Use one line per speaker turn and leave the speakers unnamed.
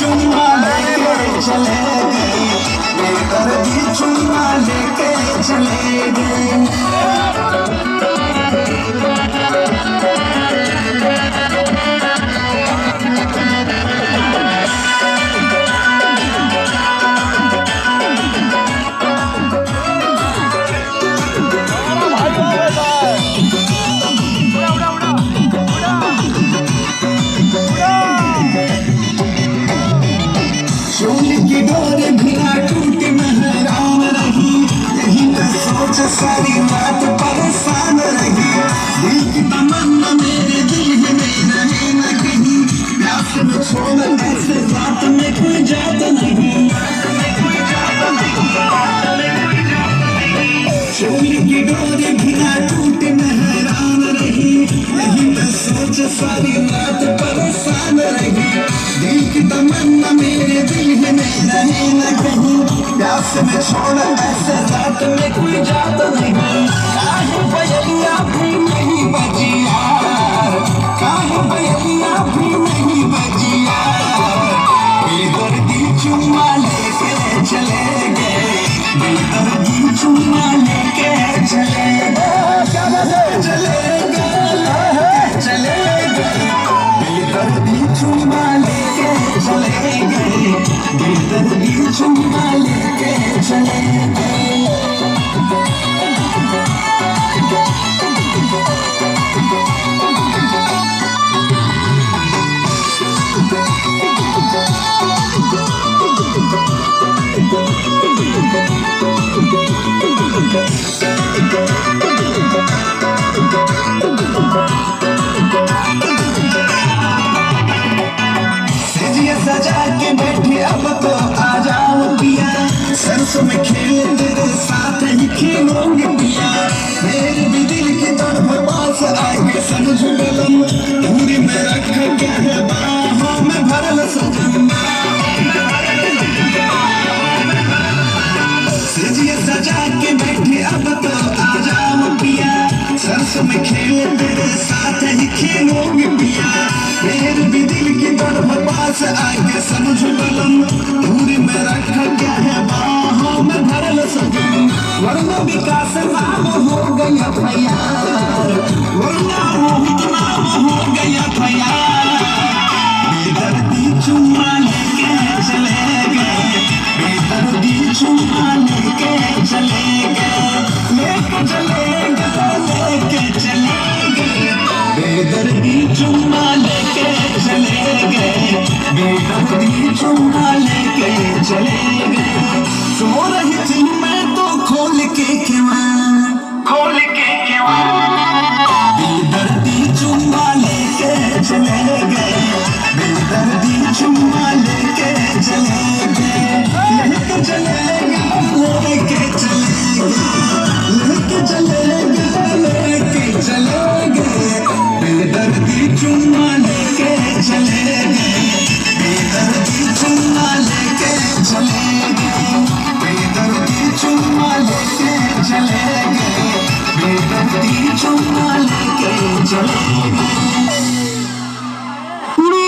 चुम्मा लेके चले गए, बेदर्दी चुम्मा लेके चले गए। की डोर बिना टूटे महरान रही, यही मैं सोच सारी रात परेशान रही। दिल की तमन्ना मेरे दिल में रहे न कहीं, प्यास में छोड़ ऐसे रात में कोई जात नहीं। चोली की डोर बिना टूटे महरान रही, यही मैं सोच सारी रात परेशान रही। दिल की तमन्ना मेरे दिल में रहे न कहीं, प्यास में छोड़ ऐसे रात में कोई जात नहीं। काहे बयलिया भी नहीं बजी यार, काहे बयलिया भी नहीं बजी यार। बेदर्दी चुम्मा लेके चले गए, बेदर्दी चुम्मा लेके चले गए, चले गए, चले गए। बेदर्दी चुम्मा लेके चले गए, बेदर्दी चुम्मा लेके चले गए। सजा के बैठे अब तो आ जाओ पिया, सरसों में खेल तेरे साथ ही खेलोगे पिया। मेरे भी दिल की तरफ पास आके समझ गलम, दूरी में रख के है बाहों में भरल सजन। सजिए सजा के बैठे अब तो आ जाओ पिया, सरसों में खेल तेरे साथ ही खेलोगे पिया। मेरे भी दिल की तरफ पास आके समझ गलम, दूरी में रख क्या है बाहों में भरल सजन। वरना विकास नाम हो गया फयार, वरना मोहित नाम हो गया फयार। बेदर्दी चुम्मा लेके चले गए, बेदर्दी चुम्मा लेके चले गए, लेके चले गए, लेके चले गए। बेदर्दी चुम्मा लेके चले गए, बेदर्दी चुम्मा लेके चले गए। सो रही थी मैं तो खोल के केवाड़, खोल के केवाड़। बेदर्दी चुम्मा लेके चले गए, बेदर्दी चुम्मा लेके चले गए, लेके चले गए, लेके चले गए, लेके चले गए, लेके चले गए। बेदर्दी चुम्मा लेके चले गए, बेदर्दी चुम्मा लेके चले गए, बेदर्दी चुम्मा लेके चले गए, बेदर्दी चुम्मा लेके चले गए।